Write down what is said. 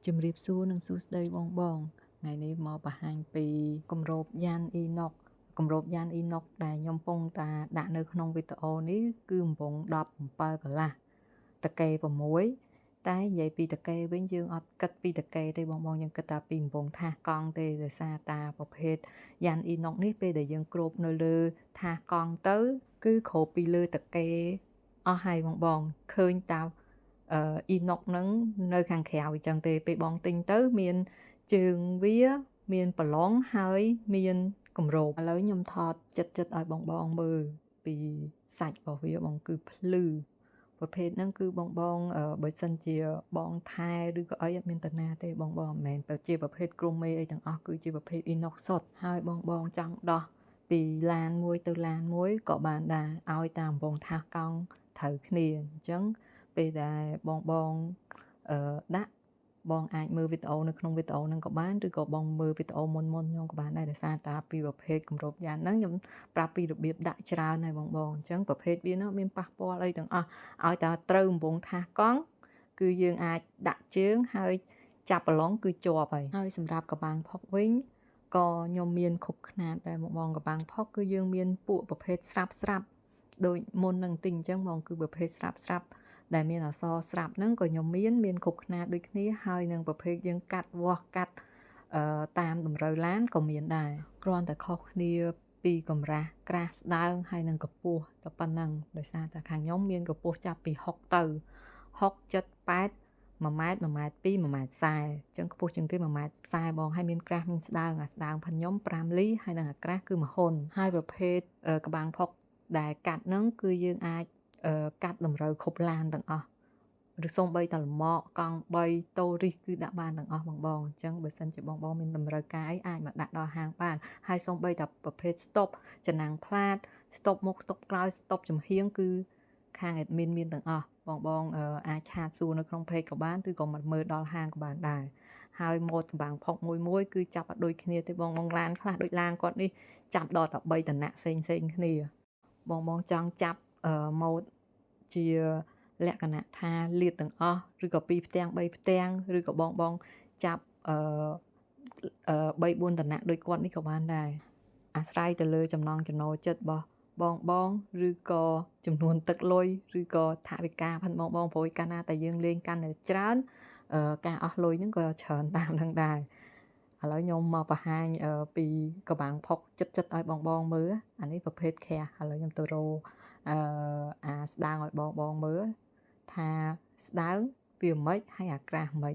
ជំរាបសួរនិងសួស្តីបងថ្ងៃនេះមកបង្ហាញពីគម្របយ៉ាន Inox គម្របយ៉ាន Inox ដែលខ្ញុំពងតាដាក់នៅក្នុងវីដេអូនេះគឺកំពុង17កន្លះតកេ6តែនិយាយពីតកេវិញយើងអត់គិតពីតកេទេបងយើងគិតតែពីកំពុងថាសកង់ទេដោយសារតាប្រភេទយ៉ាន Inox នេះពេលដែលយើងគ្របនៅលើថាសកង់ទៅគឺគ្របពីលើតកេអស់ហើយបងឃើញតាមInox ហ្នឹងនៅខាងក្រៅអញ្ចឹងទេពេលបងទិញទៅមានជើងវាមានប្រឡងហើយមានគម្របឥឡូវខ្ញុំថតចិត្តឲ្យបងមើលពីសាច់របស់វាបងគឺភ្លឺប្រភេទហ្នឹងគឺបងបើសិនជាបងថែឬក៏អីអត់មានតាណាទេបងមិនមែនទៅជាប្រភេទក្រុមមេអីទាំងអស់គឺជាប្រភេទ Inox សុទ្ធហើយបងចង់ដោះពីឡានមួយទៅឡានមួយក៏បានដែរឲ្យតាមកំពង់ថាសកង់ត្រូវគ្នាអញ្ចឹងពេលដែលបងដាក់បងអាចមើលវីដេអូនៅក្នុងវីដេអូហ្នឹងក៏បានឬក៏បងមើលវីដេអូមុនខ្ញុំក៏បានដែរដោយសារតាពីប្រភេទគម្របយ៉ានហ្នឹងខ្ញុំប្រាប់ពីរបៀបដាក់ច្រើនហើយបងអញ្ចឹងប្រភេទវានោះមានប៉ះពាល់អីទាំងអស់ឲ្យតាត្រូវកំពង់ថាសកង់គឺយើងអាចដាក់ជើងហើយចាប់ប្រឡងគឺជាប់ហើយសម្រាប់កបាំងផុកវិញក៏ខ្ញុំមានគ្រប់ខ្នាតតែបងកបាំងផុកគឺយើងមានពួកប្រភេទស្រាប់ដូចមុននឹងទិញអញ្ចឹងបងគឺប្រភេទស្រាប់ដែលមានអក្សរស្រាប់ហ្នឹងក៏ខ្ញុំមានគ្រប់ខ្នាតដូចគ្នាហើយនឹងប្រភេទយើងកាត់វាស់កាត់តាមតម្រូវឡានក៏មានដែរគ្រាន់តែខុសគ្នាពីកម្រាស់ក្រាស់ស្ដើងហើយនឹងកម្ពស់តែប៉ុណ្ណឹងដោយសារតែខាងខ្ញុំមានកម្ពស់ចាប់ពី60ទៅ6 7 8 1ម៉ែត្រ1ម៉ែត្រ2 1ម៉ែត្រ40អញ្ចឹងខ្ពស់ជាងគេ1ម៉ែត្រ40បងហើយមានក្រាស់មានស្ដើងអាស្ដើងផងខ្ញុំ5លីហើយនឹងអាក្រាស់គឺមហុនហើយប្រភេទកបាំងផុកដែលកាត់ហ្នឹងគឺយើងអាចកាត់តម្រូវគ្រប់ឡានទាំងអស់ឬសូម្បីតែលម៉កកង់3តូរីសគឺដាក់បានទាំងអស់បងអញ្ចឹងបើសិនជាបងមានតម្រូវការអីអាចមកដាក់ដល់ហាងបានហើយសូម្បីតែប្រភេទស្តុបចំណាំងផ្លាតស្តុបមុខស្តុបក្រោយស្តុបចំហៀងគឺខាង admin មានទាំងអស់បងអាចឆាតសួរនៅក្នុង page ក៏បានឬក៏មកមើលដល់ហាងក៏បានដែរហើយម៉ូតកបាំងផុកមួយគឺចាប់អត់ដូចគ្នាទេបងឡានខ្លះដូចឡានគាត់នេះចាប់ដល់តែ3តំណាក់ផ្សេងគ្នាបងចង់ចាប់ម៉ូតជាលក្ខណៈថាលាតទាំងអស់ឬក៏2ផ្ទាំង3ផ្ទាំងឬក៏បងចាប់3 4តំណាក់ដូចគាត់នេះក៏បានដែរអាស្រ័យទៅលើចំណង់ចំណូលចិត្តរបស់បងឬក៏ចំនួនទឹកលុយឬក៏ថវិកាផងបងព្រោះកាលណាតែយើងលេងកាន់តែច្រើនការអស់លុយហ្នឹងក៏ច្រើនតាមនឹងដែរឥឡូវខ្ញុំមកបង្ហាញពីកបាំងផុកចិត្តឲ្យបងមើលអានេះប្រភេទខាឥឡូវខ្ញុំទៅរកអាស្ដើងឲ្យបងមើលថាស្ដើងវាមិនហើយអាក្រាស់មិន